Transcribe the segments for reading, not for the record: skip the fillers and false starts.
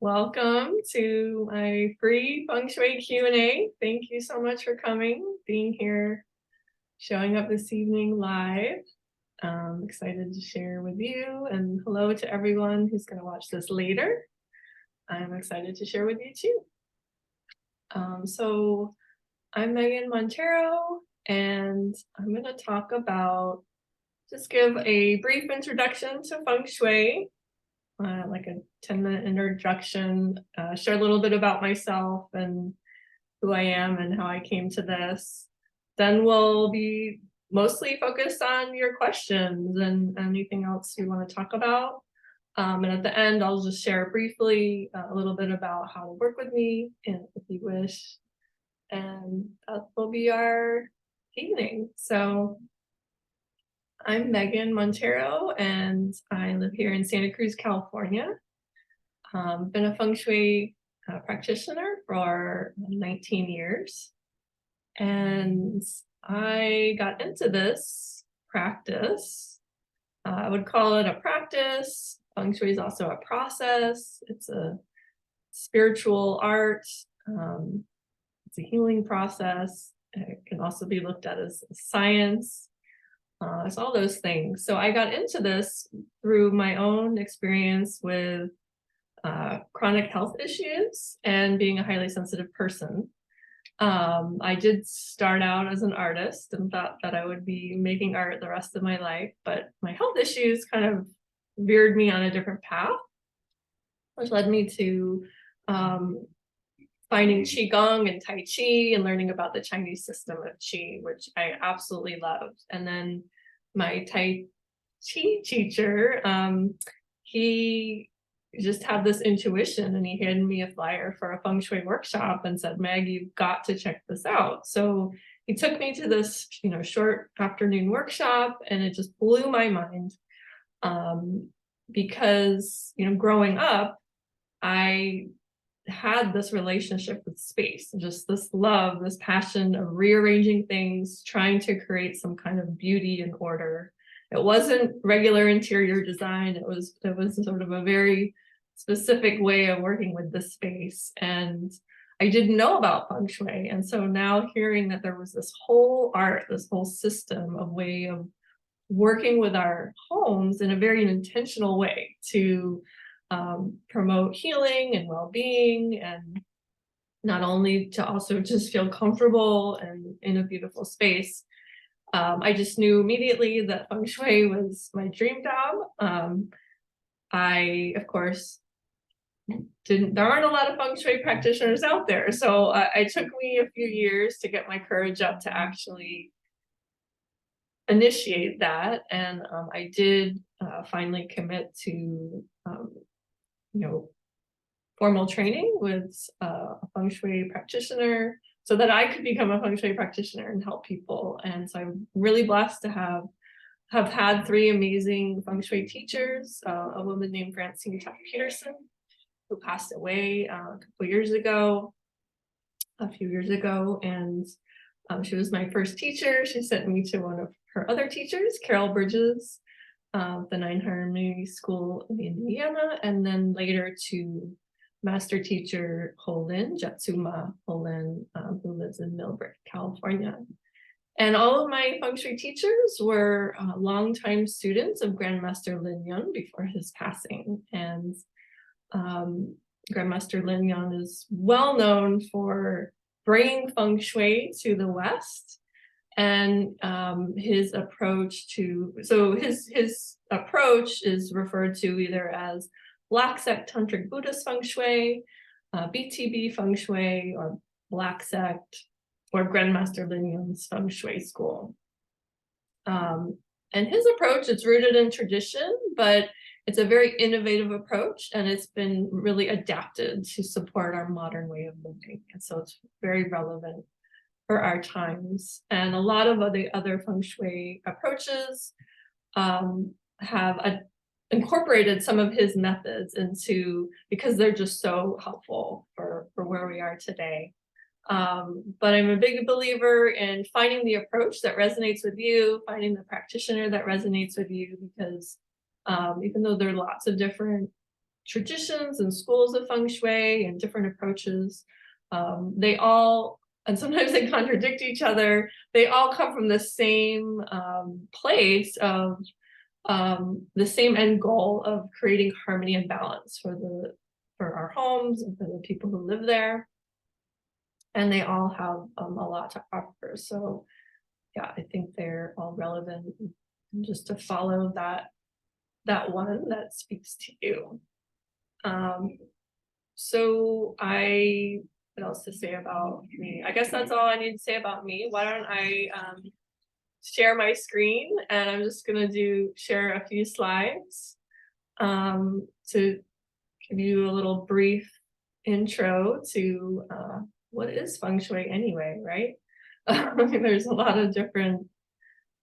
Welcome to my free Feng Shui Q&A. Thank you so much for coming, being here, showing up this evening live. Excited to share with you, and hello to everyone who's going to watch this later. I'm excited to share with you too. So I'm Megan Montero, and I'm going to talk about, just give a brief introduction to Feng Shui, like a 10-minute introduction, share a little bit about myself and who I am and how I came to this. Then we'll be mostly focused on your questions and anything else you want to talk about. And at the end, I'll just share briefly a little bit about how to work with me if you wish. And that will be our evening. So I'm Megan Montero, and I live here in Santa Cruz, California. Been a Feng Shui practitioner for 19 years. And I got into this practice. I would call it a practice. Feng Shui is also a process. It's a spiritual art. It's a healing process. It can also be looked at as science. It's all those things. So I got into this through my own experience with chronic health issues and being a highly sensitive person. I did start out as an artist and thought that I would be making art the rest of my life, but my health issues kind of veered me on a different path, which led me to finding Qigong and Tai Chi and learning about the Chinese system of Qi, which I absolutely loved. And then my Tai Chi teacher, he just had this intuition, and he handed me a flyer for a Feng Shui workshop and said, Meg, you've got to check this out. So he took me to this, short afternoon workshop, and it just blew my mind. Because, growing up, I had this relationship with space, just this love, this passion of rearranging things, trying to create some kind of beauty and order. It wasn't regular interior design. It was sort of a very specific way of working with the space. And I didn't know about Feng Shui. And so now hearing that there was this whole art, this whole system of way of working with our homes in a very intentional way to promote healing and well-being, and not only to also just feel comfortable and in a beautiful space. I just knew immediately that Feng Shui was my dream job. I, of course, there aren't a lot of Feng Shui practitioners out there. So it took me a few years to get my courage up to actually initiate that. And I did finally commit to, formal training with a Feng Shui practitioner so that I could become a Feng Shui practitioner and help people. And so I'm really blessed to have had three amazing Feng Shui teachers, a woman named Francine Peterson, who passed away a few years ago. And she was my first teacher. She sent me to one of her other teachers, Carol Bridges, the Nine Harmony School in Indiana, and then later to master teacher Holin, Jatsuma Holin, who lives in Millbrook, California. And all of my Feng Shui teachers were longtime students of Grandmaster Lin Yun before his passing. And Grandmaster Lin Yun is well known for bringing Feng Shui to the West. And his approach is referred to either as Black Sect Tantric Buddhist Feng Shui, BTB Feng Shui, or Black Sect, or Grandmaster Lin Yun's Feng Shui school. And his approach, it's rooted in tradition, but it's a very innovative approach, and it's been really adapted to support our modern way of living. And so it's very relevant for our times. And a lot of other Feng Shui approaches have incorporated some of his methods into, because they're just so helpful for where we are today. But I'm a big believer in finding the approach that resonates with you, finding the practitioner that resonates with you, because even though there are lots of different traditions and schools of Feng Shui and different approaches. They all, and sometimes they contradict each other, they all come from the same place of the same end goal of creating harmony and balance for our homes and for the people who live there. And they all have a lot to offer. So yeah, I think they're all relevant, and just to follow that one that speaks to you. So what else to say about me? I guess that's all I need to say about me. Why don't I share my screen, and I'm just gonna share a few slides to give you a little brief intro to what is Feng Shui anyway, right? There's a lot of different,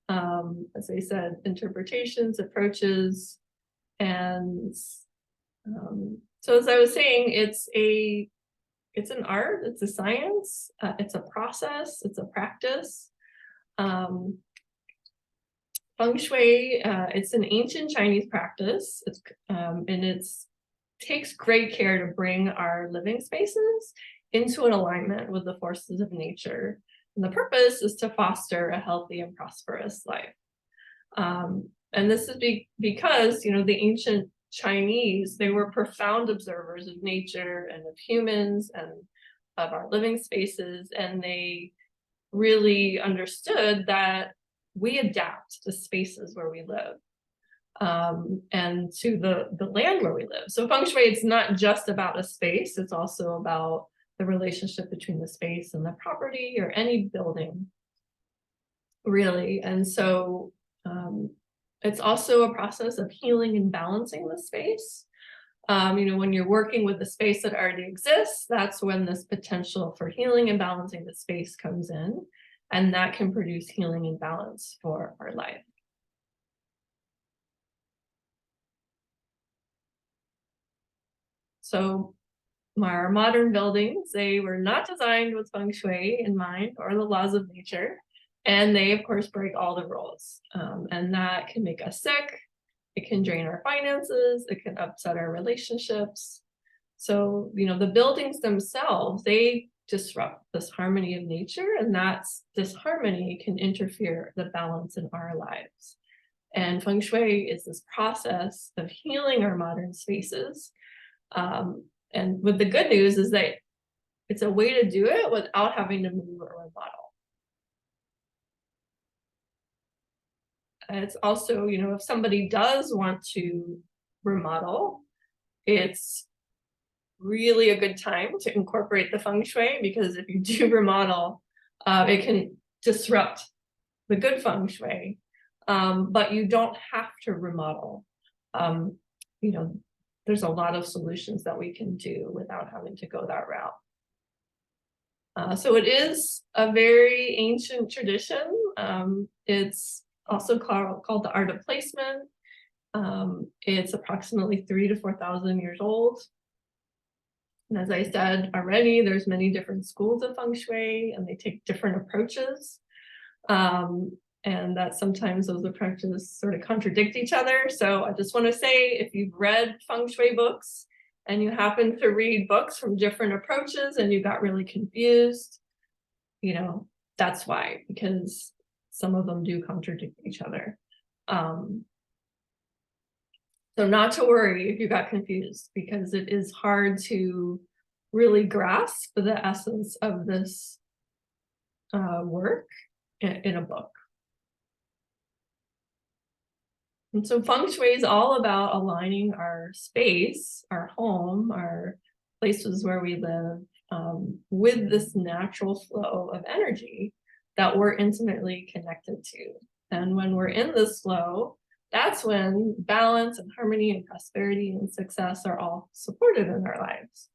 as I said, interpretations, approaches, and so as I was saying, it's an art, it's a science, it's a process, it's a practice. Feng Shui, it's an ancient Chinese practice, and it takes great care to bring our living spaces into an alignment with the forces of nature. And the purpose is to foster a healthy and prosperous life. And this is because, the ancient Chinese, they were profound observers of nature and of humans and of our living spaces, and they really understood that we adapt to spaces where we live, and to the land where we live. So Feng Shui, it's not just about a space, it's also about the relationship between the space and the property or any building, really. And so it's also a process of healing and balancing the space. When you're working with the space that already exists, that's when this potential for healing and balancing the space comes in, and that can produce healing and balance for our life. So our modern buildings, they were not designed with Feng Shui in mind or the laws of nature. And they, of course, break all the rules. And that can make us sick. It can drain our finances. It can upset our relationships. So, the buildings themselves, they disrupt this harmony of nature, and this disharmony can interfere the balance in our lives. And Feng Shui is this process of healing our modern spaces. And with the good news is that it's a way to do it without having to move or remodel. And it's also, if somebody does want to remodel, it's really a good time to incorporate the Feng Shui, because if you do remodel, it can disrupt the good Feng Shui, but you don't have to remodel. There's a lot of solutions that we can do without having to go that route. So it is a very ancient tradition. It's also called the art of placement. It's approximately 3,000 to 4,000 years old. And as I said already, there's many different schools of Feng Shui, and they take different approaches. And that sometimes those approaches sort of contradict each other. So I just want to say, if you've read Feng Shui books and you happen to read books from different approaches and you got really confused, that's why, because some of them do contradict each other. So not to worry if you got confused, because it is hard to really grasp the essence of this work in a book. And so Feng Shui is all about aligning our space, our home, our places where we live, with this natural flow of energy that we're intimately connected to. And when we're in this flow, that's when balance and harmony and prosperity and success are all supported in our lives.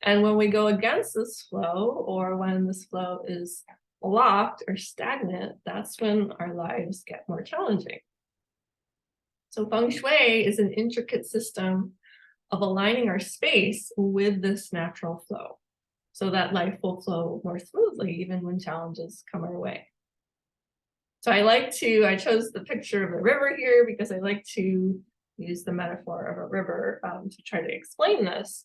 And when we go against this flow, or when this flow is blocked or stagnant, that's when our lives get more challenging. So Feng Shui is an intricate system of aligning our space with this natural flow, so that life will flow more smoothly even when challenges come our way. So I chose the picture of the river here because I like to use the metaphor of a river to try to explain this.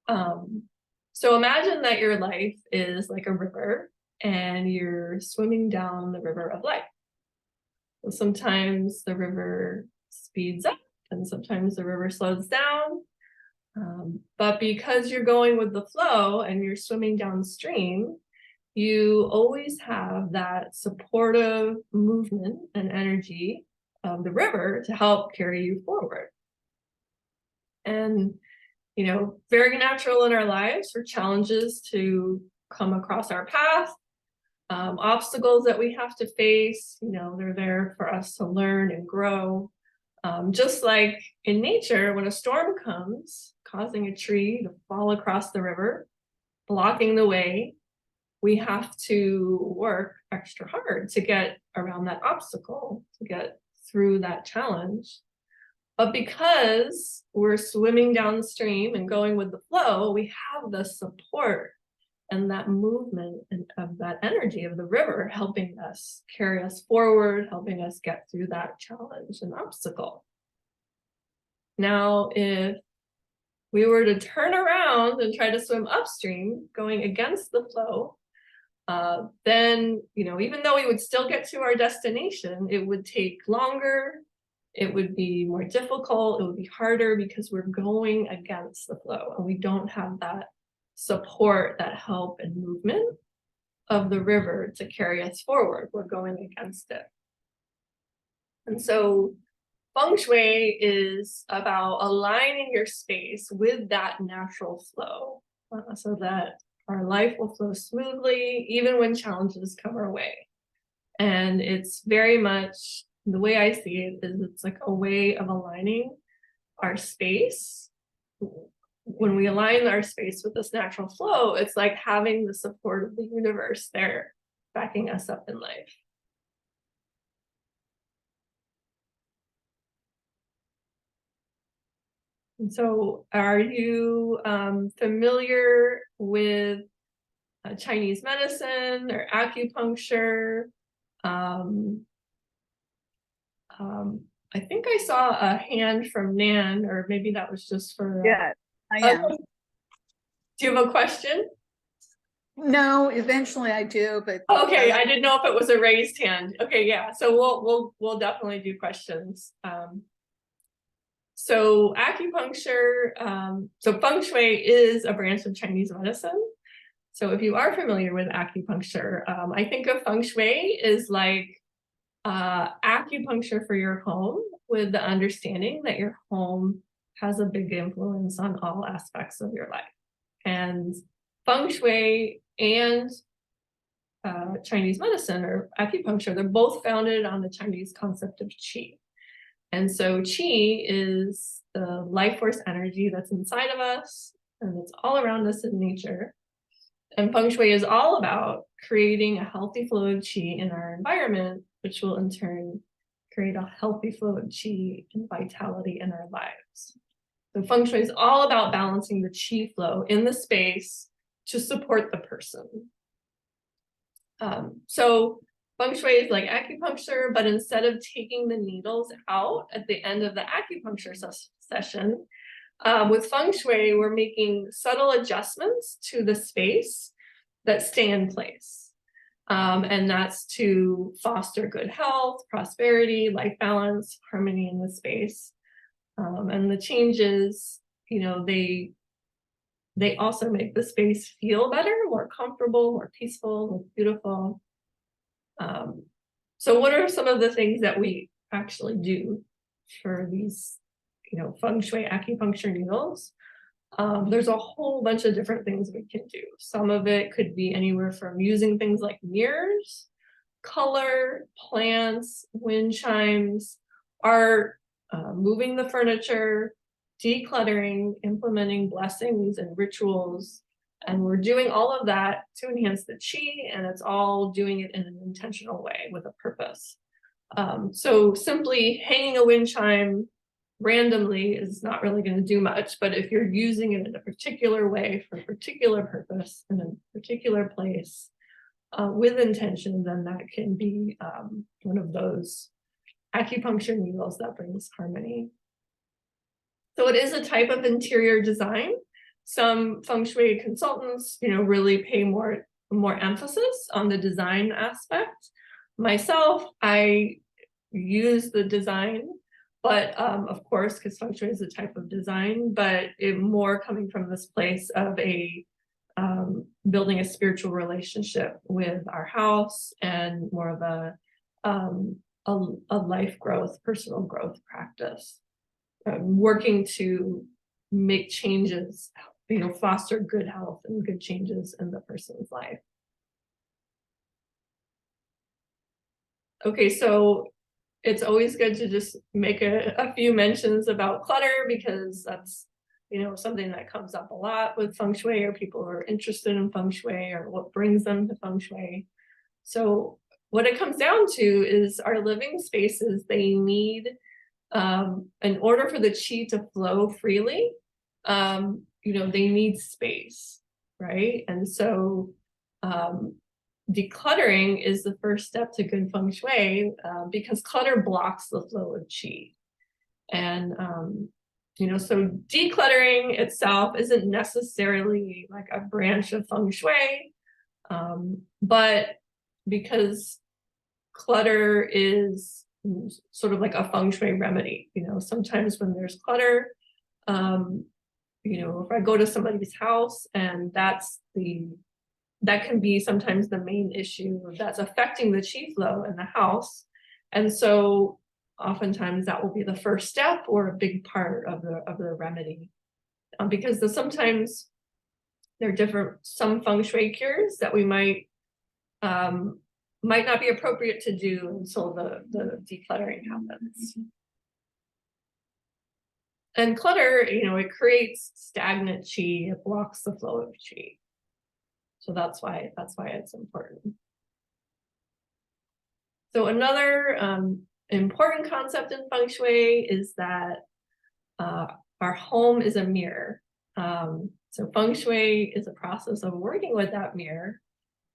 So imagine that your life is like a river and you're swimming down the river of life. So sometimes the river speeds up and sometimes the river slows down. But because you're going with the flow and you're swimming downstream, you always have that supportive movement and energy of the river to help carry you forward. And, very natural in our lives for challenges to come across our path, obstacles that we have to face, they're there for us to learn and grow. Just like in nature, when a storm comes, causing a tree to fall across the river, blocking the way, we have to work extra hard to get around that obstacle, to get through that challenge. But because we're swimming downstream and going with the flow, we have the support and that movement and of that energy of the river helping us carry us forward, helping us get through that challenge and obstacle. Now, if we were to turn around and try to swim upstream, going against the flow, then, even though we would still get to our destination, it would take longer, it would be more difficult, it would be harder because we're going against the flow and we don't have that support, that help and movement of the river to carry us forward. We're going against it. And so Feng Shui is about aligning your space with that natural flow so that our life will flow smoothly, even when challenges come our way. And it's very much, the way I see it is it's like a way of aligning our space. When we align our space with this natural flow, it's like having the support of the universe there backing us up in life. And so are you familiar with Chinese medicine or acupuncture? I think I saw a hand from Nan, or maybe that was just for... Yeah, I am. Do you have a question? No, eventually I do, but... Okay, I didn't know if it was a raised hand. Okay, yeah, so we'll definitely do questions. So acupuncture, so Feng Shui is a branch of Chinese medicine. So if you are familiar with acupuncture, I think of Feng Shui is like acupuncture for your home, with the understanding that your home has a big influence on all aspects of your life. And Feng Shui and Chinese medicine or acupuncture, they're both founded on the Chinese concept of qi. And so qi is the life force energy that's inside of us and it's all around us in nature. And Feng Shui is all about creating a healthy flow of qi in our environment, which will in turn create a healthy flow of qi and vitality in our lives. So Feng Shui is all about balancing the qi flow in the space to support the person. So Feng Shui is like acupuncture, but instead of taking the needles out at the end of the acupuncture session, with Feng Shui, we're making subtle adjustments to the space that stay in place. And that's to foster good health, prosperity, life balance, harmony in the space. And the changes, they also make the space feel better, more comfortable, more peaceful, more beautiful. So what are some of the things that we actually do for these, Feng Shui acupuncture needles? There's a whole bunch of different things we can do. Some of it could be anywhere from using things like mirrors, color, plants, wind chimes, art, moving the furniture, decluttering, implementing blessings and rituals. And we're doing all of that to enhance the qi, and it's all doing it in an intentional way with a purpose. So simply hanging a wind chime randomly is not really going to do much, but if you're using it in a particular way for a particular purpose in a particular place with intention, then that can be one of those acupuncture needles that brings harmony. So it is a type of interior design. Some Feng Shui consultants, really pay more emphasis on the design aspect. Myself, I use the design, but of course, because Feng Shui is a type of design, but it more coming from this place of building a spiritual relationship with our house and more of a life growth, personal growth practice. Working to make changes, foster good health and good changes in the person's life. Okay, so it's always good to just make a few mentions about clutter, because that's something that comes up a lot with Feng Shui, or people who are interested in Feng Shui, or what brings them to Feng Shui. So what it comes down to is our living spaces, they need, in order for the qi to flow freely, they need space, right? And so decluttering is the first step to good Feng Shui, because clutter blocks the flow of qi. And so decluttering itself isn't necessarily like a branch of Feng Shui, but because clutter is sort of like a Feng Shui remedy. Sometimes when there's clutter, if I go to somebody's house and that can be sometimes the main issue that's affecting the qi flow in the house. And so oftentimes that will be the first step or a big part of the remedy, because sometimes there are some Feng Shui cures that we might not be appropriate to do until the decluttering happens. And clutter, it creates stagnant qi, it blocks the flow of qi. So that's why it's important. So another important concept in Feng Shui is that our home is a mirror. So Feng Shui is a process of working with that mirror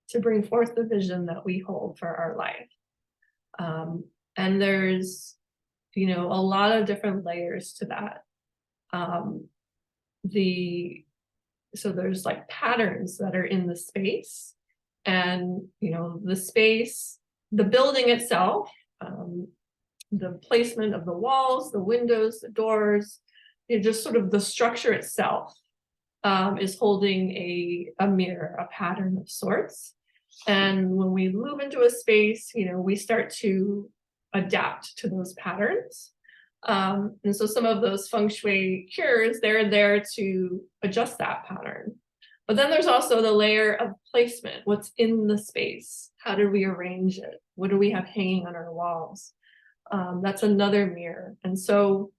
to bring forth the vision that we hold for our life. And there's, a lot of different layers to that. So there's like patterns that are in the space, and the space, the building itself, the placement of the walls, the windows, the doors, just sort of the structure itself is holding a mirror, a pattern of sorts. And when we move into a space, we start to adapt to those patterns. And so some of those Feng Shui cures, they're there to adjust that pattern. But then there's also the layer of placement. What's in the space? How did we arrange it? What do we have hanging on our walls? That's another mirror. And so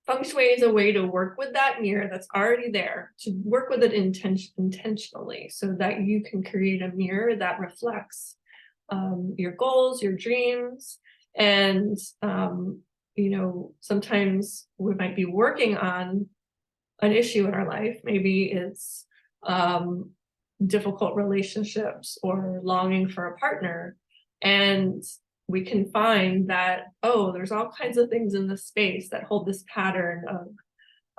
Feng Shui is a way to work with that mirror that's already there, to work with it intentionally, so that you can create a mirror that reflects your goals, your dreams. And sometimes we might be working on an issue in our life. Maybe it's difficult relationships or longing for a partner, and we can find that, there's all kinds of things in the space that hold this pattern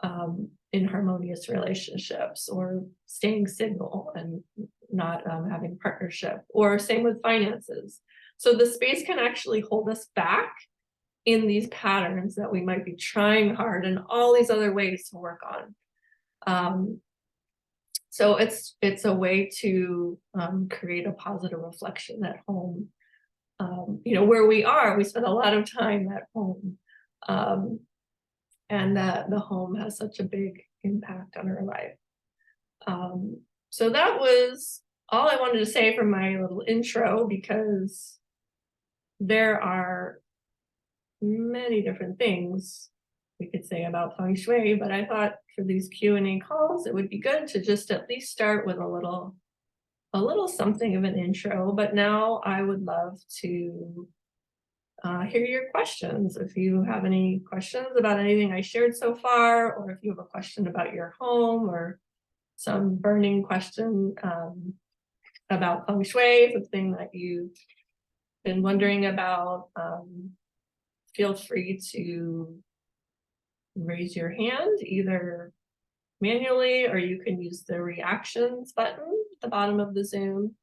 of inharmonious relationships, or staying single and not having partnership, or same with finances. So the space can actually hold us back in these patterns that we might be trying hard in all these other ways to work on. So it's a way to create a positive reflection at home. Where we spend a lot of time at home, and that the home has such a big impact on our life. So that was all I wanted to say for my little intro, because there are many different things we could say about Feng Shui, but I thought for these Q&A calls, it would be good to just at least start with a little something of an intro. But now I would love to hear your questions. If you have any questions about anything I shared so far, or if you have a question about your home, or some burning question about Feng Shui, something that you've been wondering about, feel free to raise your hand either manually, or you can use the reactions button at the bottom of the Zoom,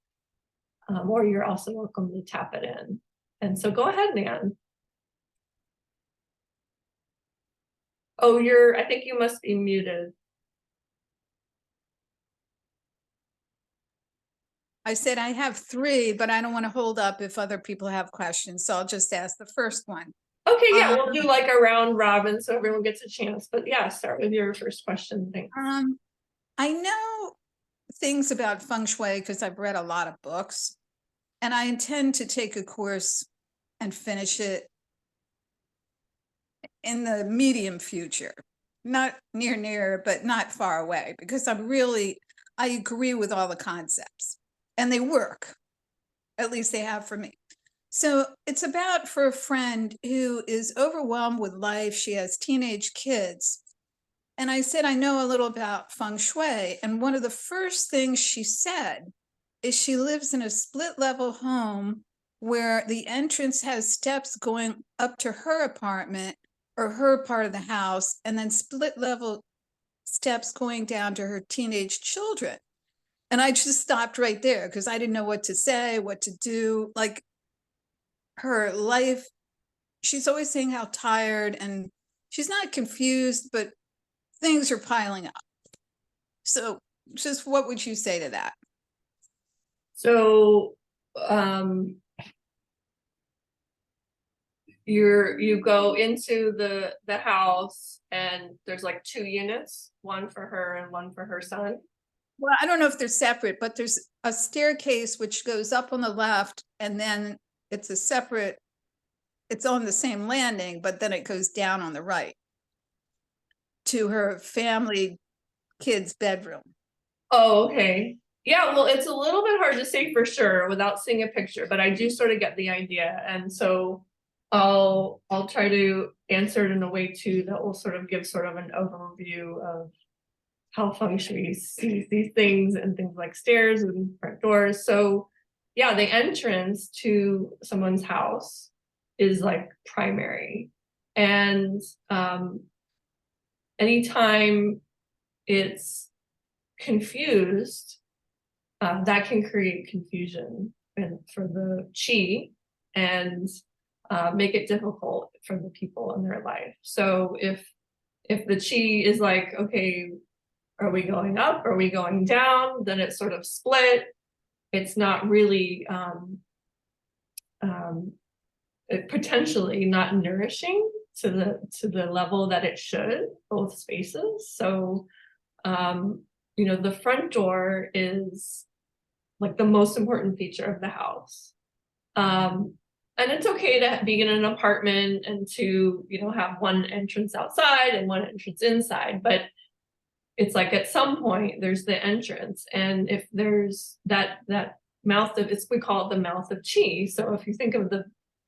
or you're also welcome to tap it in. And so go ahead, Nan. Oh, I think you must be muted. I said I have three, but I don't want to hold up if other people have questions, so I'll just ask the first one. Okay, yeah, we'll do like a round robin so everyone gets a chance. But yeah, start with your first question. Thanks. I know things about Feng Shui because I've read a lot of books, and I intend to take a course and finish it in the medium future. Not near, but not far away, because I agree with all the concepts and they work. At least they have for me. So it's about for a friend who is overwhelmed with life. She has teenage kids. And I said, I know a little about Feng Shui. And one of the first things she said is she lives in a split level home where the entrance has steps going up to her apartment or her part of the house, and then split level steps going down to her teenage children. And I just stopped right there because I didn't know what to say, what to do. Like, her life, she's always saying how tired, and she's not confused, but things are piling up. So just what would you say to that? So you go into the house and there's like 2 units, one for her and one for her son. Well, I don't know if they're separate, but there's a staircase which goes up on the left, and then it's it's on the same landing, but then it goes down on the right to her family kids' bedroom. Oh, okay. Yeah, well, it's a little bit hard to say for sure without seeing a picture, but I do sort of get the idea. And so I'll try to answer it in a way too that will sort of give sort of an overview of how Feng Shui sees these things and things like stairs and front doors. So yeah, the entrance to someone's house is like primary. And anytime it's confused, that can create confusion for the chi and make it difficult for the people in their life. So if the chi is like, okay, are we going up? Are we going down? Then it's sort of split. It's not really potentially not nourishing to the level that it should, both spaces. So you know, the front door is like the most important feature of the house. And it's okay to be in an apartment and to, you know, have one entrance outside and one entrance inside, but it's like at some point there's the entrance, and if there's that mouth of, we call it the mouth of chi. So if you think of the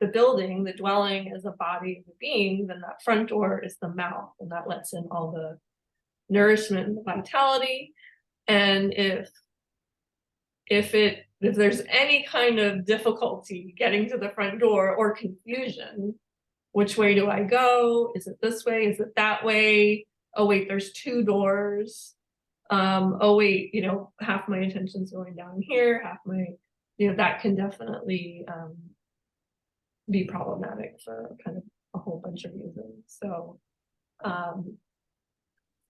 building, the dwelling as a body of a being, then that front door is the mouth, and that lets in all the nourishment and the vitality. And if there's any kind of difficulty getting to the front door or confusion, which way do I go? Is it this way? Is it that way? Oh wait, there's 2 doors. Oh wait, you know, half my attention's going down here, half my, you know, that can definitely be problematic for kind of a whole bunch of reasons. So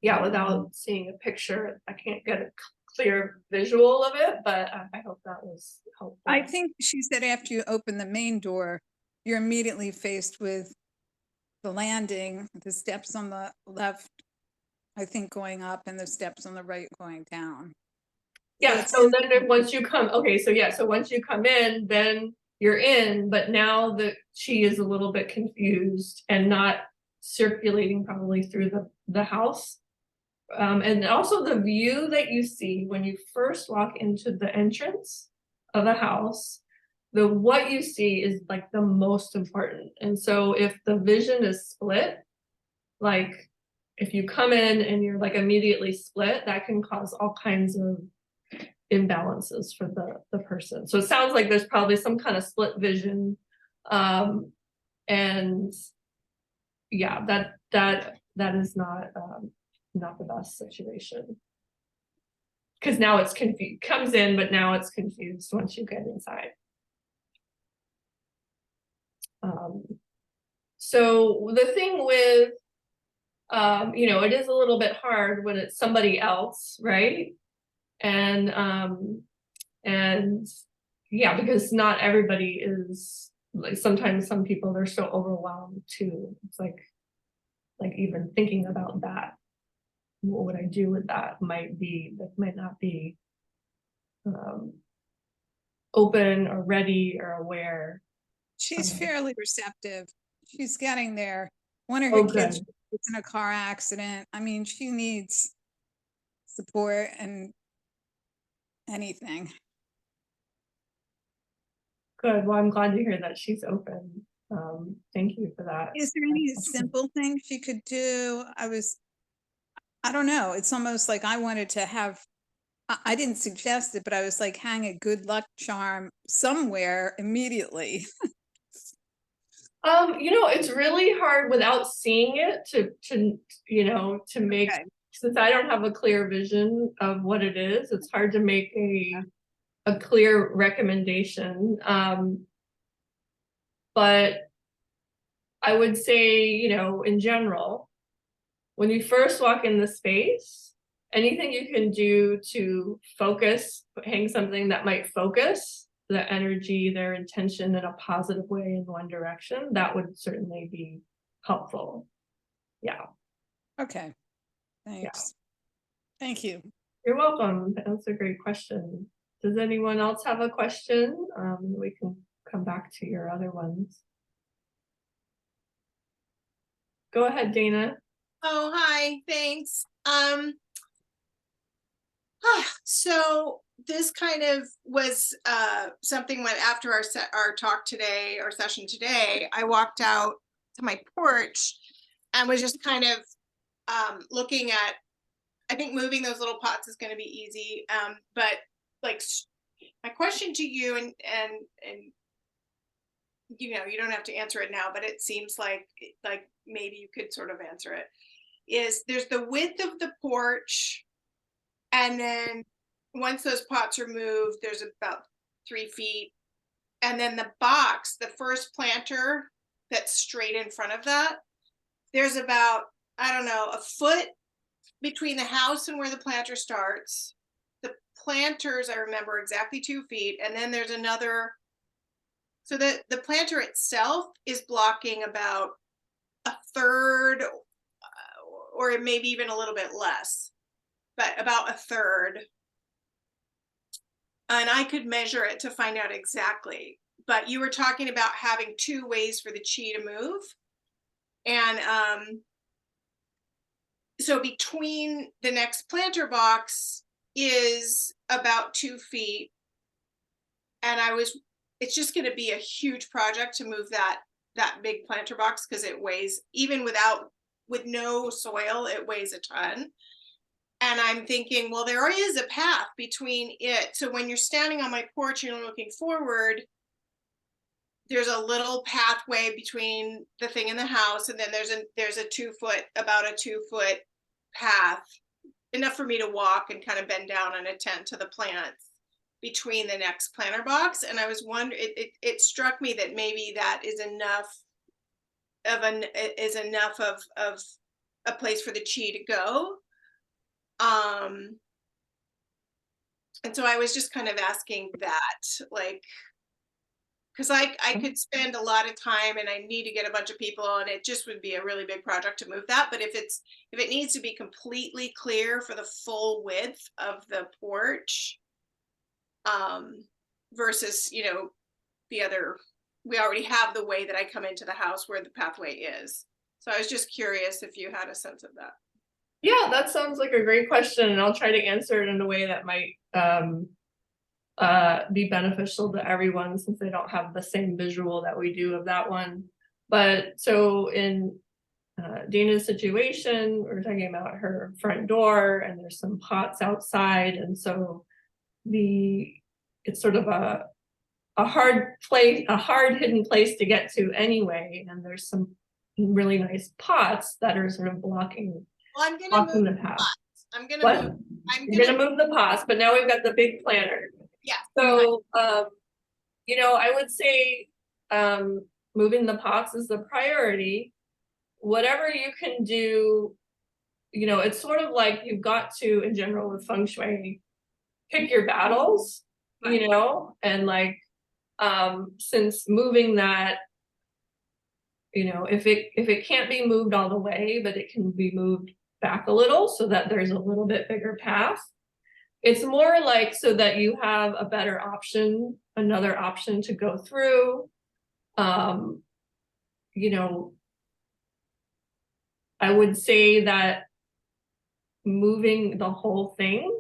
yeah, without seeing a picture, I can't get a clear visual of it, but I hope that was helpful. I think she said after you open the main door, you're immediately faced with the landing, the steps on the left, I think, going up, and the steps on the right going down. Yeah, so then once you come, okay, so yeah, so once you come in, then you're in, but now the chi is a little bit confused and not circulating probably through the house. And also the view that you see when you first walk into the entrance of a house, what you see is like the most important. And so if the vision is split, like if you come in and you're like immediately split, that can cause all kinds of imbalances for the person. So it sounds like there's probably some kind of split vision. And yeah, that that is not the best situation. Because now it's confused, comes in, but now it's confused once you get inside. So the thing with, you know, it is a little bit hard when it's somebody else, right? And yeah, because not everybody is like, sometimes some people, they're so overwhelmed too. It's like even thinking about that, what would I do with that might not be open or ready or aware. She's fairly receptive. She's getting there. One of her Oh, kids good. was in a car accident. I mean, she needs support and anything. Good. Well, I'm glad to hear that she's open. Thank you for that. Is there any simple thing she could do? I don't know. It's almost like I wanted to have, I didn't suggest it, but I was like, hang a good luck charm somewhere immediately. You know, it's really hard without seeing it to you know, to make, Okay. since I don't have a clear vision of what it is, it's hard to make a clear recommendation. But I would say, you know, in general, when you first walk in the space, anything you can do to focus, hang something that might focus the energy, their intention in a positive way in one direction, that would certainly be helpful. Yeah. Okay. Thanks. Thank you. You're welcome. That's a great question. Does anyone else have a question? We can come back to your other ones. Go ahead, Dana. Oh, hi, thanks. So this kind of was something when after our talk today, our session today, I walked out to my porch and was just kind of looking at, I think moving those little pots is going to be easy. But like my question to you, and you know, you don't have to answer it now, but it seems like maybe you could sort of answer it, is there's the width of the porch, and then once those pots are moved, there's about 3 feet. And then the box, the first planter that's straight in front of that, there's about, I don't know, a foot between the house and where the planter starts. The planters, I remember exactly 2 feet. And then there's another, so the planter itself is blocking about a third, or maybe even a little bit less, but about a third. And I could measure it to find out exactly. But you were talking about having 2 ways for the chi to move. And so between the next planter box is about 2 feet. And it's just going to be a huge project to move that big planter box, because it weighs, even with no soil, it weighs a ton. And I'm thinking, well, there is a path between it. So when you're standing on my porch and you're looking forward, there's a little pathway between the thing and the house. And then there's a 2 foot, about a 2 foot path, enough for me to walk and kind of bend down and attend to the plants between the next planter box. And I was wondering, it struck me that maybe that is enough of a place for the chi to go. And so I was just kind of asking that, like, because I could spend a lot of time and I need to get a bunch of people, and it just would be a really big project to move that. But if it needs to be completely clear for the full width of the porch, versus, you know, we already have the way that I come into the house where the pathway is. So I was just curious if you had a sense of that. Yeah, that sounds like a great question, and I'll try to answer it in a way that might be beneficial to everyone, since they don't have the same visual that we do of that one. But so in Dana's situation, we're talking about her front door, and there's some pots outside, and so it's sort of a hard hidden place to get to anyway, and there's some really nice pots that are sort of blocking Well, I'm gonna blocking move the path. pots. I'm gonna What? move. I'm You're gonna. gonna move the pots, but now we've got the big planter. Yeah. So, you know, I would say, moving the pots is the priority. Whatever you can do, you know, it's sort of like you've got to, in general with Feng Shui, pick your battles, you know, and like, since moving that, you know, if it can't be moved all the way, but it can be moved back a little so that there's a little bit bigger path. It's more like so that you have a better option, another option to go through. You know, I would say that moving the whole thing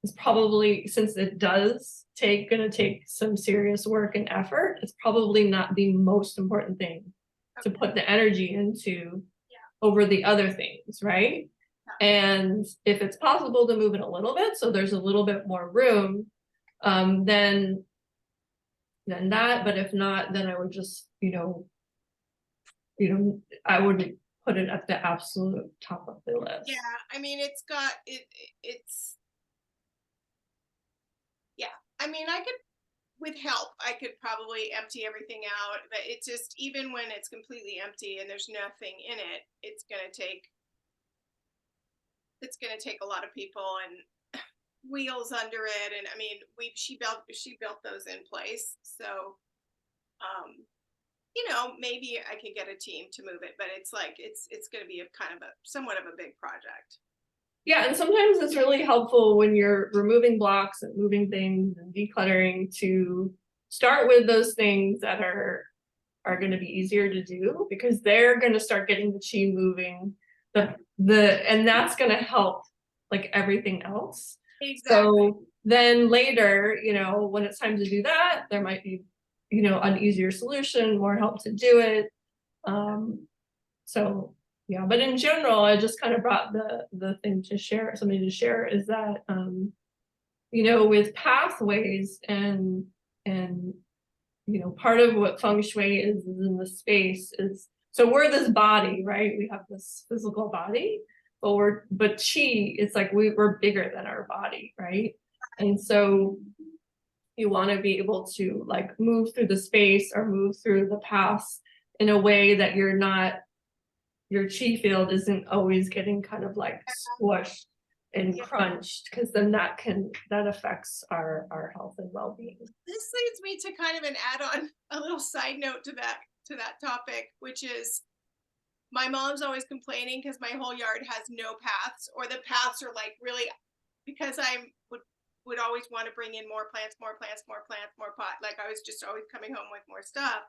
is probably, since it does gonna take some serious work and effort, it's probably not the most important thing to put the energy into over the other things, right? And if it's possible to move it a little bit, so there's a little bit more room, then that, but if not, then I would just, you know, I would put it at the absolute top of the list. Yeah, I mean, it's got it's. Yeah, I mean, I could, with help, I could probably empty everything out, but it's just, even when it's completely empty and there's nothing in it, it's gonna take a lot of people and wheels under it. And I mean, she built those in place. So, you know, maybe I could get a team to move it, but it's like, it's going to be a kind of a somewhat of a big project. Yeah, and sometimes it's really helpful when you're removing blocks and moving things and decluttering to start with those things that are going to be easier to do, because they're going to start getting the chi moving, and that's going to help like everything else. Exactly. So then later, you know, when it's time to do that, there might be, you know, an easier solution, more help to do it. So yeah, but in general, I just kind of brought the thing to share, something to share, is that, you know, with pathways and, you know, part of what Feng Shui is in the space is, so we're this body, right? We have this physical body, but Qi, it's like we're bigger than our body, right? And so you want to be able to like move through the space or move through the paths in a way that you're not, your chi field isn't always getting kind of like squished and crunched, because then that affects our health and well-being. This leads me to kind of an add-on, a little side note to that topic, which is my mom's always complaining because my whole yard has no paths, or the paths are like really, because I would always want to bring in more plants, more pot. Like I was just always coming home with more stuff.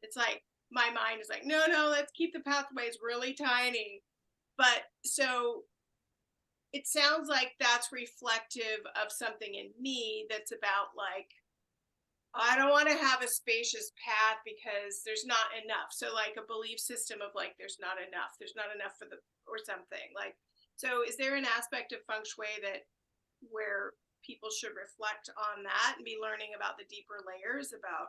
It's like, my mind is like, no, let's keep the pathways really tiny. But so it sounds like that's reflective of something in me that's about like, I don't want to have a spacious path because there's not enough. So like a belief system of like, there's not enough for or something like. So is there an aspect of Feng Shui that where people should reflect on that and be learning about the deeper layers about?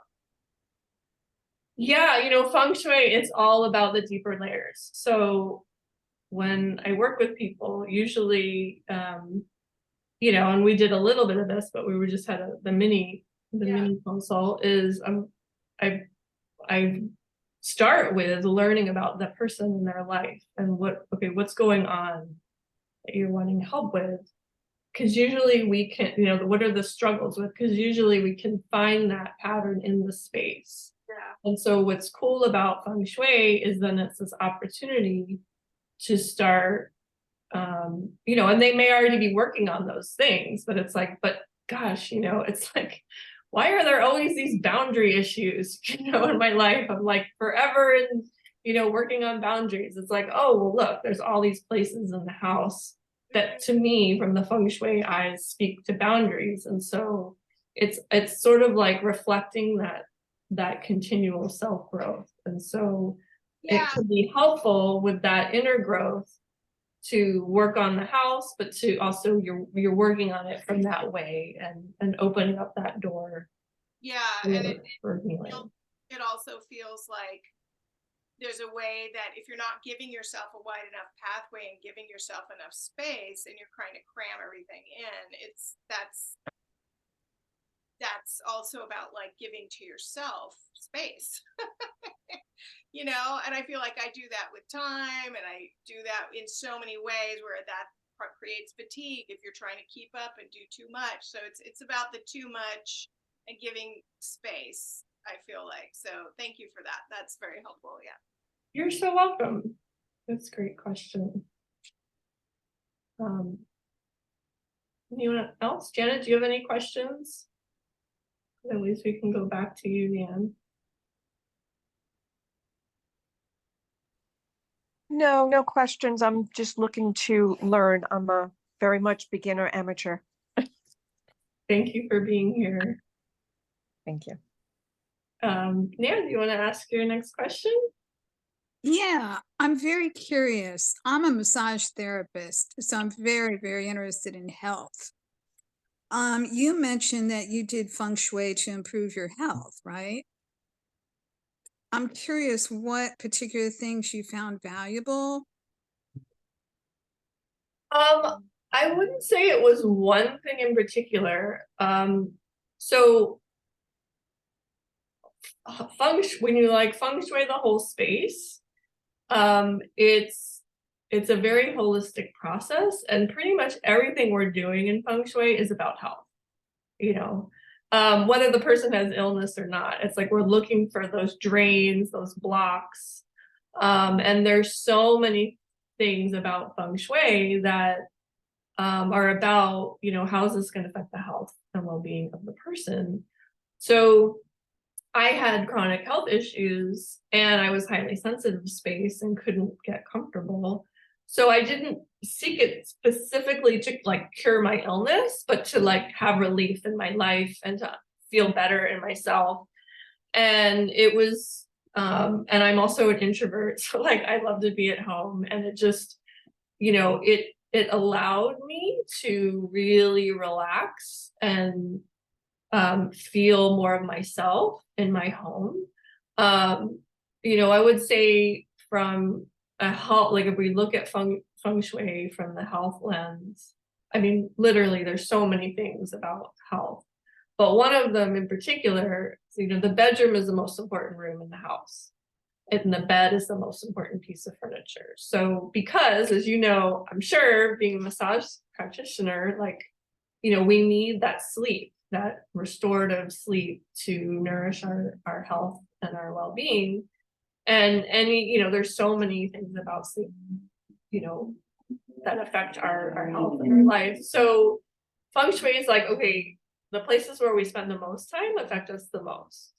Yeah, you know, Feng Shui is all about the deeper layers. So when I work with people, usually, you know, and we did a little bit of this, but we were just had the mini consult is, I start with learning about the person in their life and what's going on that you're wanting help with. Because usually we can, you know, what are the struggles with? Because usually we can find that pattern in the space. Yeah. And so what's cool about Feng Shui is then it's this opportunity to start, you know, and they may already be working on those things, but it's like, but gosh, you know, it's like, why are there always these boundary issues, you know, in my life? I'm like forever in, you know, working on boundaries. It's like, oh, well, look, there's all these places in the house that to me, from the Feng Shui eyes, speak to boundaries. And so it's sort of like reflecting that continual self-growth. And so it can be helpful with that inner growth to work on the house, but to also you're working on it from that way and opening up that door. Yeah, and it also feels like there's a way that if you're not giving yourself a wide enough pathway and giving yourself enough space and you're trying to cram everything in, that's also about like giving to yourself space. You know, and I feel like I do that with time, and I do that in so many ways where that creates fatigue if you're trying to keep up and do too much. So it's about the too much and giving space, I feel like. So thank you for that. That's very helpful. Yeah. You're so welcome. That's a great question. Anyone else? Janet, do you have any questions? At least we can go back to you, Dan. No, no questions. I'm just looking to learn. I'm a very much beginner amateur. Thank you for being here. Thank you. Nan, do you want to ask your next question? Yeah, I'm very curious. I'm a massage therapist, so I'm very, very interested in health. You mentioned that you did Feng Shui to improve your health, right? I'm curious what particular things you found valuable. I wouldn't say it was one thing in particular. So when you like Feng Shui the whole space, it's a very holistic process, and pretty much everything we're doing in Feng Shui is about health. You know, whether the person has illness or not, it's like we're looking for those drains, those blocks, and there's so many things about Feng Shui that are about, you know, how is this going to affect the health and well-being of the person. So I had chronic health issues and I was highly sensitive to space and couldn't get comfortable. So I didn't seek it specifically to like cure my illness, but to like have relief in my life and to feel better in myself. And it was, and I'm also an introvert, so like I love to be at home, and it just, you know, it allowed me to really relax and feel more of myself in my home. You know, I would say from a health, like if we look at feng shui from the health lens, I mean, literally there's so many things about health, but one of them in particular, you know, the bedroom is the most important room in the house. And the bed is the most important piece of furniture. So because, as you know, I'm sure being a massage practitioner, like, you know, we need that sleep, that restorative sleep to nourish our health and our well-being. And you know, there's so many things about sleep, you know, that affect our health and our life. So feng shui is like, okay, the places where we spend the most time affect us the most.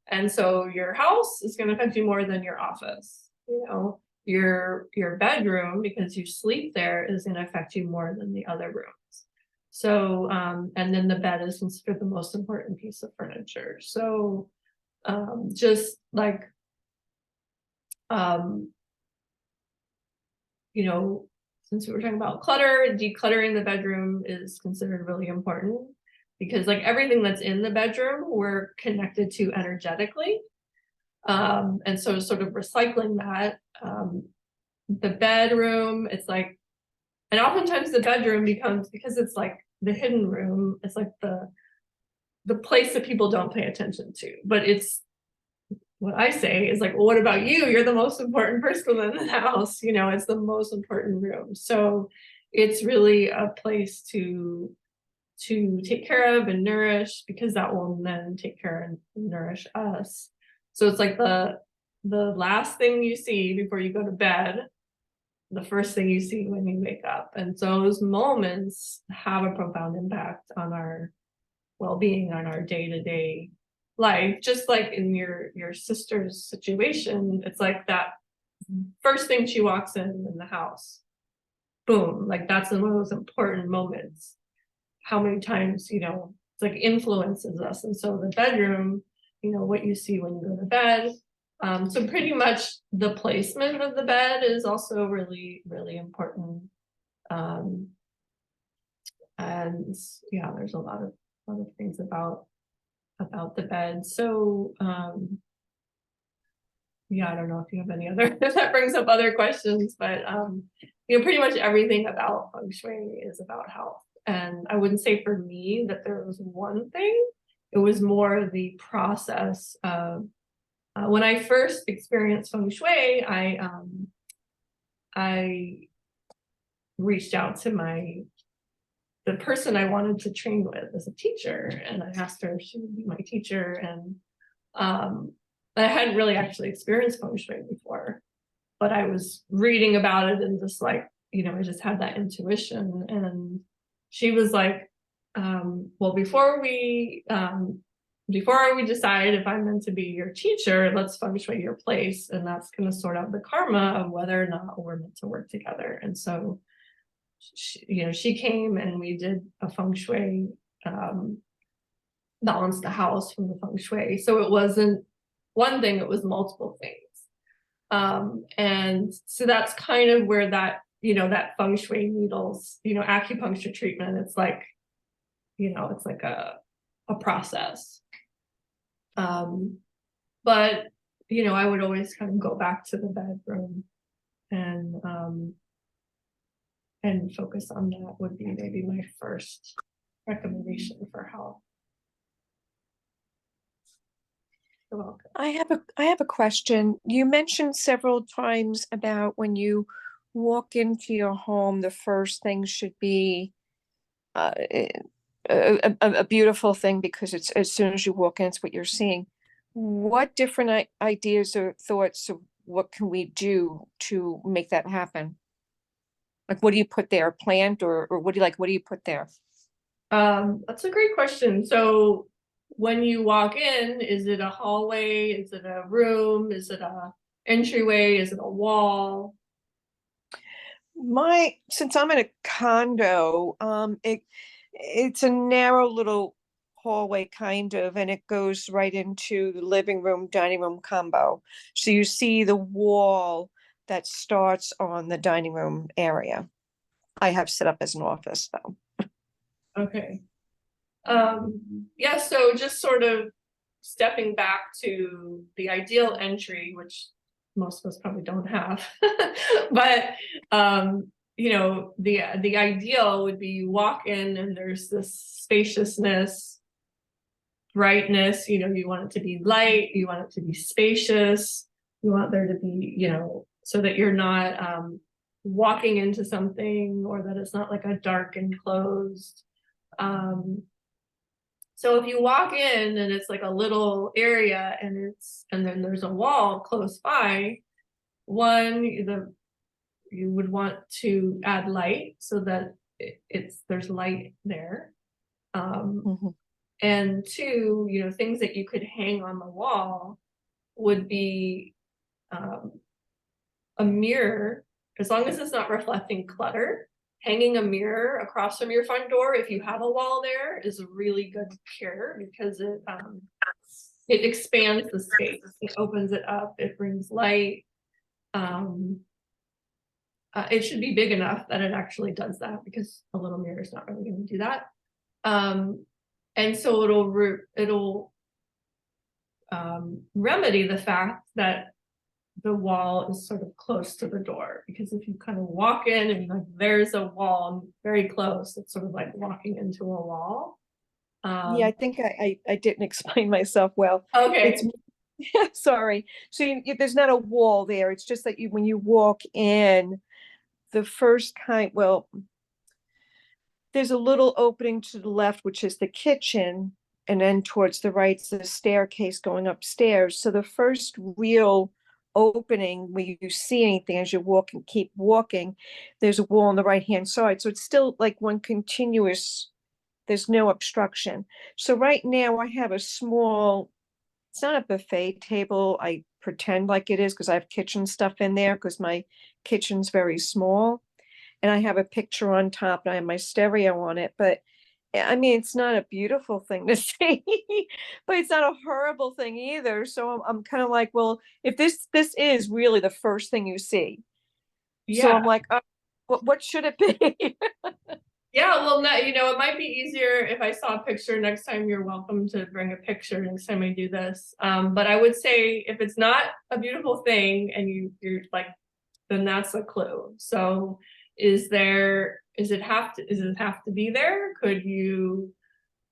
And so your house is going to affect you more than your office. You know, your bedroom, because you sleep there, is going to affect you more than the other rooms. So, and then the bed is considered the most important piece of furniture. So, just like, you know, since we were talking about clutter, decluttering the bedroom is considered really important, because like everything that's in the bedroom, we're connected to energetically. And so sort of recycling that, the bedroom, it's like, and oftentimes the bedroom becomes, because it's like the hidden room, it's like the place that people don't pay attention to. But it's, what I say is like, well, what about you? You're the most important person in the house. You know, it's the most important room. So it's really a place to take care of and nourish, because that will then take care and nourish us. So it's like the last thing you see before you go to bed, the first thing you see when you wake up. And so those moments have a profound impact on our well-being, on our day-to-day life. Just like in your sister's situation, it's like that first thing she walks in the house, boom, like that's one of those important moments. How many times, you know, it's like influences us. And so the bedroom, you know, what you see when you go to bed. So pretty much the placement of the bed is also really, really important. And yeah, there's a lot of things about the bed. So yeah, I don't know if you have any other, if that brings up other questions, but, pretty much everything about Feng Shui is about health. And I wouldn't say for me that there was one thing, it was more the process of, when I first experienced Feng Shui, I reached out to the person I wanted to train with as a teacher, and I asked her if she would be my teacher. And I hadn't really actually experienced Feng Shui before, but I was reading about it and just like, I just had that intuition. And she was like, well, before we decide if I'm meant to be your teacher, let's Feng Shui your place, and that's going to sort out the karma of whether or not we're meant to work together. And so she came and we did a Feng Shui, balance the house from the Feng Shui. So it wasn't one thing, it was multiple things. And so that's kind of where that, that Feng Shui needles, acupuncture treatment, it's like, it's like a process. But, I would always kind of go back to the bedroom and focus on that would be maybe my first recommendation for health. You're welcome. I have a question. You mentioned several times about when you walk into your home, the first thing should be a beautiful thing, because it's as soon as you walk in, it's what you're seeing. What different ideas or thoughts of what can we do to make that happen? Like, what do you put there? A plant, or what do you put there? That's a great question. So when you walk in, is it a hallway? Is it a room? Is it a entryway? Is it a wall? Since I'm in a condo, it's a narrow little hallway kind of, and it goes right into the living room, dining room combo. So you see the wall that starts on the dining room area. I have set up as an office though. Okay. Yeah, so just sort of stepping back to the ideal entry, which most of us probably don't have, but the ideal would be you walk in and there's this spaciousness, brightness, you want it to be light, you want it to be spacious, you want there to be, so that you're not walking into something, or that it's not like a dark enclosed. So if you walk in and it's like a little area and then there's a wall close by, you would want to add light so that there's light there. And two, things that you could hang on the wall would be a mirror, as long as it's not reflecting clutter. Hanging a mirror across from your front door, if you have a wall there, is a really good cure, because it expands the space, it opens it up, it brings light. It should be big enough that it actually does that, because a little mirror is not really going to do that. And so it'll remedy the fact that the wall is sort of close to the door, because if you kind of walk in and like there's a wall very close, it's sort of like walking into a wall. Yeah, I think I didn't explain myself well. Okay. Sorry. So there's not a wall there. It's just that when you walk in, the first there's a little opening to the left, which is the kitchen, and then towards the right is the staircase going upstairs. So the first real opening where you see anything as you walk and keep walking, there's a wall on the right hand side. So it's still like one continuous, there's no obstruction. So right now I have a small, it's not a buffet table, I pretend like it is because I have kitchen stuff in there because my kitchen's very small, and I have a picture on top and I have my stereo on it. But I mean, it's not a beautiful thing to see, but it's not a horrible thing either. So I'm kind of like, well, if this is really the first thing you see, so Yeah. I'm like, what should it be? Yeah, well, you know, it might be easier if I saw a picture next time. You're welcome to bring a picture next time I do this. But I would say if it's not a beautiful thing and you're like, then that's a clue. So is it have to be there? Could you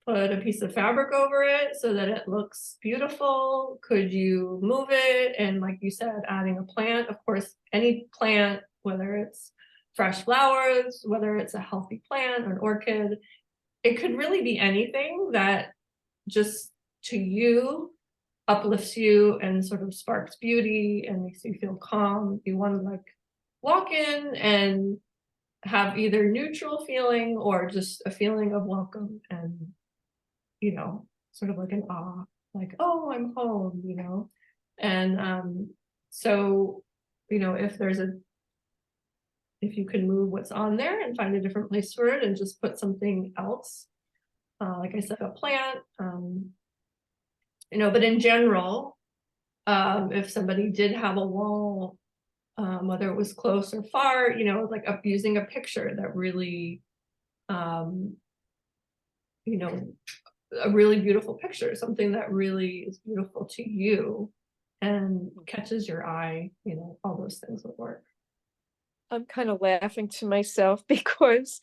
put a piece of fabric over it so that it looks beautiful? Could you move it? And like you said, adding a plant, of course, any plant, whether it's fresh flowers, whether it's a healthy plant or an orchid, it could really be anything that just to you uplifts you and sort of sparks beauty and makes you feel calm. You want to like walk in and have either neutral feeling or just a feeling of welcome and, you know, sort of like an awe, like, oh, I'm home, you know. And so, you know, if you can move what's on there and find a different place for it and just put something else, like I said, a plant, you know, but in general, if somebody did have a wall, whether it was close or far, you know, like using a picture that really, you know, a really beautiful picture, something that really is beautiful to you and catches your eye, you know, all those things would work. I'm kind of laughing to myself because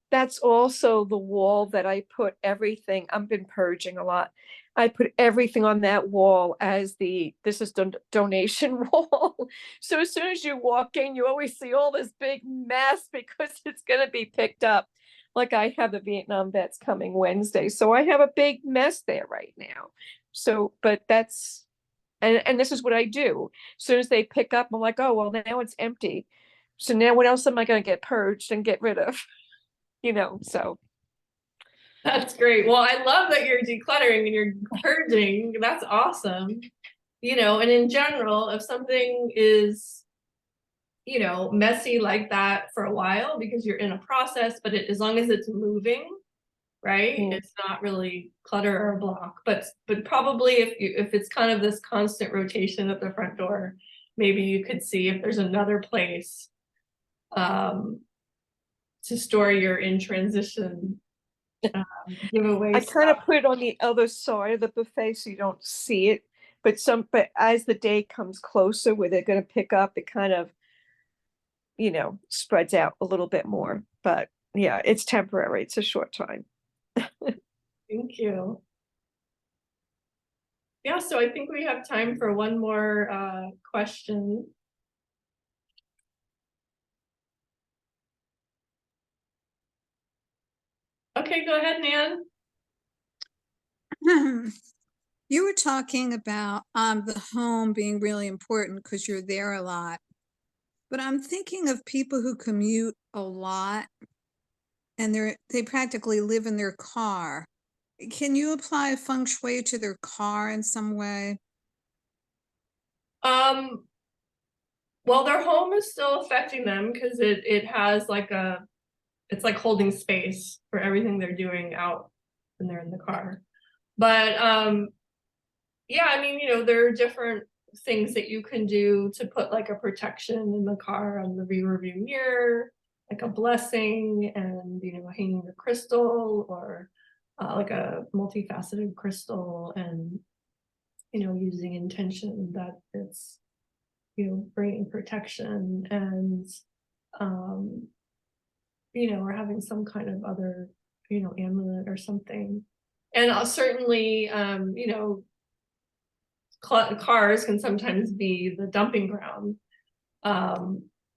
that's also the wall that I put everything. I've been purging a lot. I put everything on that wall as this is donation wall. So as soon as you walk in, you always see all this big mess because it's going to be picked up. Like I have the Vietnam vets coming Wednesday. So I have a big mess there right now. So, but that's, and this is what I do. As soon as they pick up, I'm like, oh, well, now it's empty. So now what else am I going to get purged and get rid of? You know, so That's great. Well, I love that you're decluttering and you're purging. That's awesome. You know, and in general, if something is, you know, messy like that for a while because you're in a process, but as long as it's moving, right, it's not really clutter or a block. But probably if it's kind of this constant rotation at the front door, maybe you could see if there's another place um to store your in transition giveaway I kind of stuff. put it on the other side of the buffet so you don't see it. But as the day comes closer where they're going to pick up, it kind of, you know, spreads out a little bit more. But yeah, it's temporary. It's a short time. Thank you. Yeah, so I think we have time for one more question. Okay, go ahead, Nan. You were talking about the home being really important because you're there a lot. But I'm thinking of people who commute a lot and they practically live in their car. Can you apply feng shui to their car in some way? Um, well, their home is still affecting them because it has like it's like holding space for everything they're doing out when they're in the car. But yeah, I mean, you know, there are different things that you can do to put like a protection in the car on the rear view mirror, like a blessing and, you know, hanging a crystal or like a multifaceted crystal and, you know, using intention that it's, you know, bringing protection and, um, you know, or having some kind of other, you know, amulet or something. And certainly, you know, cars can sometimes be the dumping ground.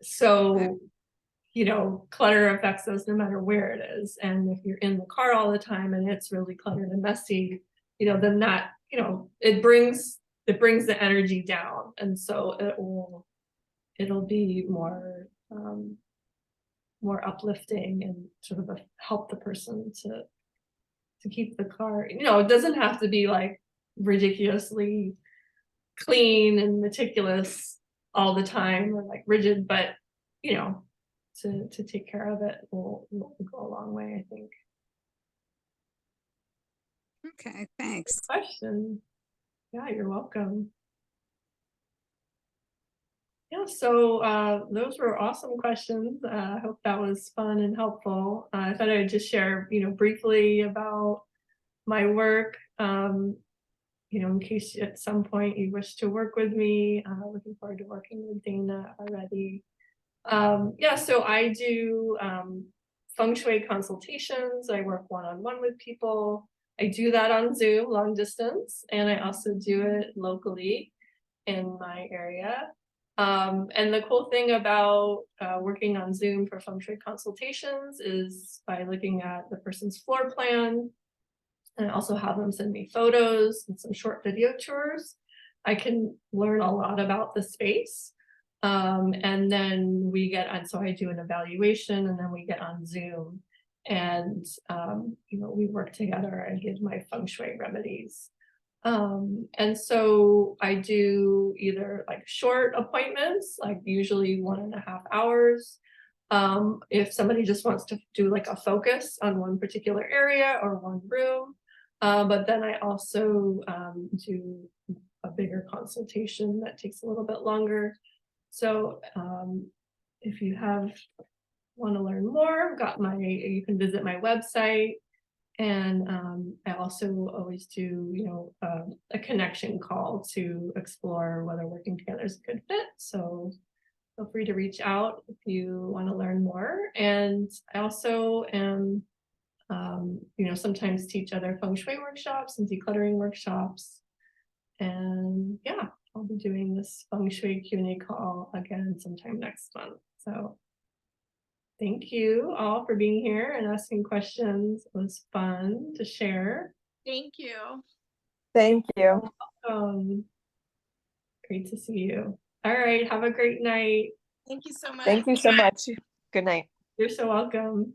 So, you know, clutter affects us no matter where it is. And if you're in the car all the time and it's really cluttered and messy, you know, then that, you know, it brings the energy down. And so it'll be more more uplifting and sort of help the person to keep the car, you know, it doesn't have to be like ridiculously clean and meticulous all the time or like rigid, but you know, to take care of it will go a long way, I think. Okay, thanks. Question. Yeah, you're welcome. Yeah, so those were awesome questions. I hope that was fun and helpful. I thought I'd just share, briefly about my work. In case at some point you wish to work with me, looking forward to working with Dana already. Yeah, so I do Feng Shui consultations. I work one-on-one with people. I do that on Zoom, long distance, and I also do it locally in my area. And the cool thing about working on Zoom for Feng Shui consultations is by looking at the person's floor plan, and I also have them send me photos and some short video tours, I can learn a lot about the space. And then we get on, so I do an evaluation and then we get on Zoom and, we work together and give my Feng Shui remedies. And so I do either like short appointments, like usually 1.5 hours. If somebody just wants to do like a focus on one particular area or one room. But then I also do a bigger consultation that takes a little bit longer. So if you want to learn more, you can visit my website. And I also always do, a connection call to explore whether working together is a good fit. So feel free to reach out if you want to learn more. And I also am, sometimes teach other Feng Shui workshops and decluttering workshops. And yeah, I'll be doing this Feng Shui Q&A call again sometime next month. So thank you all for being here and asking questions. It was fun to share. Thank you. Thank you. Great to see you. All right, have a great night. Thank you so much. Thank you so much. Good night. You're so welcome.